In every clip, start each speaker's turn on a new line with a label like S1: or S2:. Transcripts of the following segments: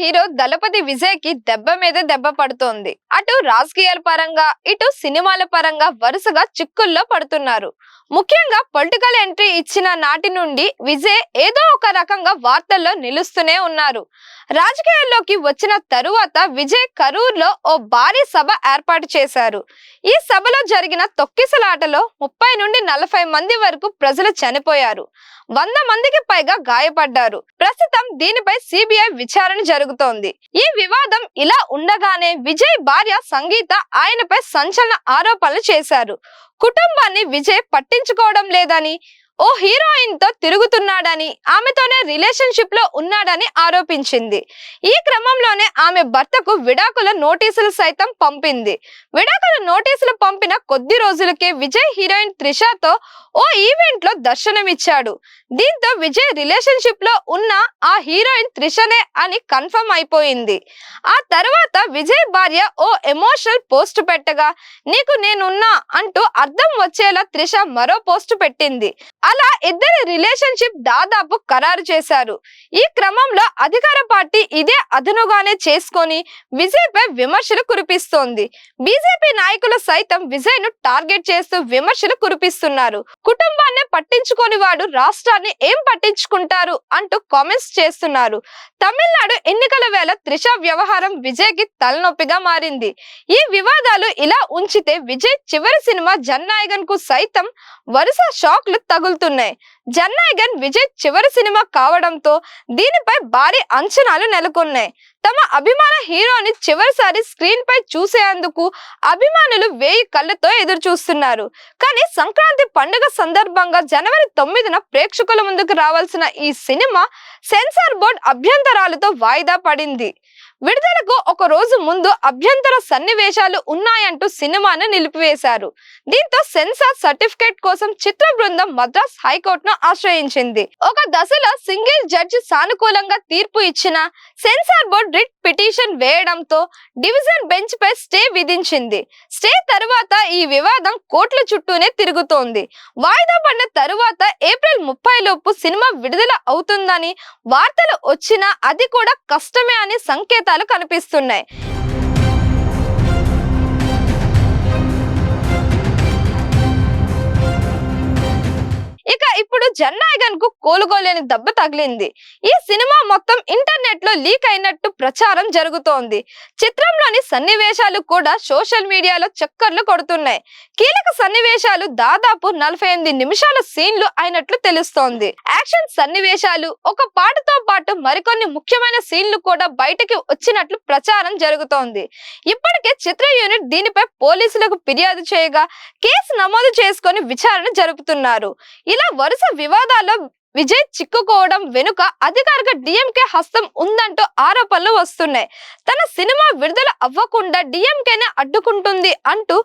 S1: Hero దళపతి విజయ్ కి దెబ్బ మీద దెబ్బ పడుతోంది. అటు రాజకీయాల పరంగా ఇటు సినిమాల పరంగా వరుసగా చిక్కుల్లో పడుతున్నారు. ముఖ్యంగా పొలిటికల్ ఎంట్రీ ఇచ్చిన నాటి నుండి విజయ్ ఏదో ఒక రకంగా వార్తల్లో నిలుస్తూనే ఉన్నారు. రాజకీయాల్లోకి వచ్చిన తరువాత విజయ్ కరూర్లో ఓ భారీ సభ ఏర్పాటు చేశారు. ఈ సభలో జరిగిన తొక్కిసలాటలో 30 నుండి 40 మంది వరకు ప్రజలు చనిపోయారు. 100 మందికి పైగా గాయపడ్డారు. ప్రస్తుతం దీనిపై సిబిఐ విచారణ జరుగుతోంది. ఈ వివాదం ఇలా ఉండగానే విజయ్ భార్య సంగీత ఆయనపై సంచలన ఆరోపణలు చేశారు. కుటుంబాన్ని విజయ్ పట్టించుకోవడం లేదని, ఓ హీరోయిన్ తో తిరుగుతున్నాడని, ఆమెతోనే రిలేషన్షిప్ లో ఉన్నాడని ఆరోపించింది. ఈ క్రమంలోనే ఆమె భర్తకు విడాకుల నోటీసులు సైతం పంపింది. విడాకుల నోటీసులు పంపిన కొద్ది రోజులకే విజయ్ హీరోయిన్ త్రిషతో ఓ ఈవెంట్ లో దర్శనమిచ్చాడు. దీంతో విజయ్ రిలేషన్షిప్ లో ఉన్న ఆ హీరోయిన్ త్రిషనే అని కన్ఫర్మ్ అయిపోయింది. ఆ తర్వాత విజయ్ భార్య ఓ ఎమోషనల్ పోస్ట్ పెట్టగా, నీకు నేనున్నా అంటూ అర్థం వచ్చేలా త్రిష మరో పోస్ట్ పెట్టింది. అలా ఇద్దరి రిలేషన్షిప్ దాదాపు ఖరారు చేశారు. ఈ క్రమంలో అధికార పార్టీ ఇదే అదనుగానే చేసుకొని విజయ్ పై విమర్శలు కురిపిస్తోంది. బీజేపీ నాయకులు సైతం విజయ్ ను టార్గెట్ చేస్తూ విమర్శలు కురిపిస్తున్నారు. కుటుంబాన్ని పట్టించుకొని వాడు రాష్ట్రాన్ని ఏం పట్టించుకుంటారు అంటూ కామెంట్స్ చేస్తున్నారు. తమిళనాడు ఎన్నికల వేళ త్రిష వ్యవహారం విజయ్ కి తలనొప్పిగా మారింది. ఈ వివాదాలు ఇలా ఉంచితే విజయ్ చివరి సినిమా జననాయకన్ కు సైతం వరుస షాక్లు తగులుతున్నాయి. జననాయకన్ విజయ్ చివరి సినిమా కావడంతో దీనిపై భారీ అంచనాలు నెలకొన్నాయి. తమ అభిమాన హీరోని చివరిసారి స్క్రీన్ పై చూసేందుకు అభిమానులు 1000 కళ్ళతో ఎదురు చూస్తున్నారు. కానీ సంక్రాంతి పండుగ సందర్భంగా జనవరి 9న ప్రేక్షకుల ముందుకు రావాల్సిన ఈ సినిమా సెన్సార్ బోర్డు అభ్యంతరాలతో వాయిదా పడింది. విడుదలకు ఒక రోజు ముందు అభ్యంతర సన్నివేశాలు ఉన్నాయంటూ సినిమాను నిలిపివేశారు. దీంతో సెన్సార్ సర్టిఫికేట్ కోసం చిత్ర బృందం మద్రాస్ హైకోర్టును ఆశ్రయించింది. ఒక దశలో సింగిల్ జడ్జి సానుకూలంగా తీర్పు ఇచ్చిన సెన్సార్ బోర్డు రిట్ పిటిషన్ వేయడంతో డివిజన్ బెంచ్ పై స్టే విధించింది. స్టే తరువాత ఈ వివాదం కోర్టుల చుట్టూనే తిరుగుతోంది. వాయిదా పడిన తరువాత ఏప్రిల్ 30 లోపు సినిమా విడుదల అవుతుందని వార్తలు వచ్చినా అది కూడా కష్టమే అని సంకేతాలు కనిపిస్తున్నాయి. ఇక ఇప్పుడు జననాయకన్ కు కోలుకోలేని దెబ్బ తగిలింది. ఈ సినిమా మొత్తం ఇంటర్నెట్ లో లీక్ అయినట్టు ప్రచారం జరుగుతోంది. చిత్రంలోని సన్నివేశాలు కూడా సోషల్ మీడియాలో చక్కర్లు కొడుతున్నాయి. కీలక సన్నివేశాలు దాదాపు 48 నిమిషాల సీన్లు అయినట్లు తెలుస్తోంది. యాక్షన్ సన్నివేశాలు, ఒక పాటతో పాటు మరికొన్ని ముఖ్యమైన సీన్లు కూడా బయటకి వచ్చినట్లు ప్రచారం జరుగుతోంది. ఇప్పటికే చిత్ర యూనిట్ దీనిపై పోలీసులకు ఫిర్యాదు చేయగా కేసు నమోదు చేసుకొని విచారణ జరుపుతున్నారు. ఇలా వరుస వివాదాల్లో విజయ్ చిక్కుకోవడం వెనుక అధికారిక డిఎంకే హస్తం ఉందంటూ ఆరోపణలు వస్తున్నాయి. తన సినిమా విడుదల అవ్వకుండా డిఎంకేనే అడ్డుకుంటుంది అంటూ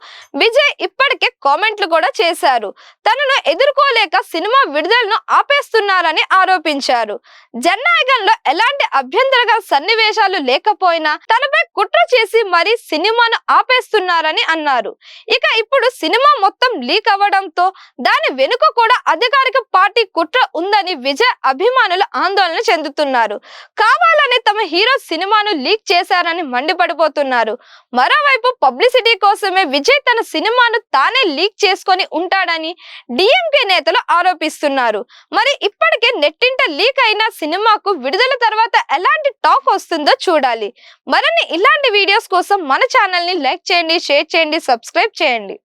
S1: విజయ్ ఇప్పటికే కామెంట్లు కూడా చేశారు. తనను ఎదుర్కోలేక సినిమా విడుదలను ఆపేస్తున్నారని ఆరోపించారు. జననాయకన్ లో ఎలాంటి అభ్యంతరకర సన్నివేశాలు లేకపోయినా తనపై కుట్ర చేసి మరీ సినిమాను ఆపేస్తున్నారని అన్నారు. ఇక ఇప్పుడు సినిమా మొత్తం లీక్ అవ్వడంతో దాని వెనుక కూడా అధికారిక పార్టీ కుట్ర ఉందని విజయ్ అభిమానులు ఆందోళన చెందుతున్నారు. కావాలని తమ హీరో సినిమాను లీక్ చేశారని మండిపడిపోతున్నారు. మరోవైపు పబ్లిసిటీ కోసమే విజయ్ తన సినిమాను తానే లీక్ చేసుకొని ఉంటాడని డిఎంకే నేతలు ఆరోపిస్తున్నారు. మరి ఇప్పటికే నెట్టింట లీక్ అయిన సినిమాకు విడుదల తర్వాత ఎలాంటి టాక్ వస్తుందో చూడాలి. మరిన్ని ఇలాంటి వీడియోస్ కోసం మన ఛానల్ ని లైక్ చేయండి, షేర్ చేయండి, సబ్స్క్రైబ్ చేయండి.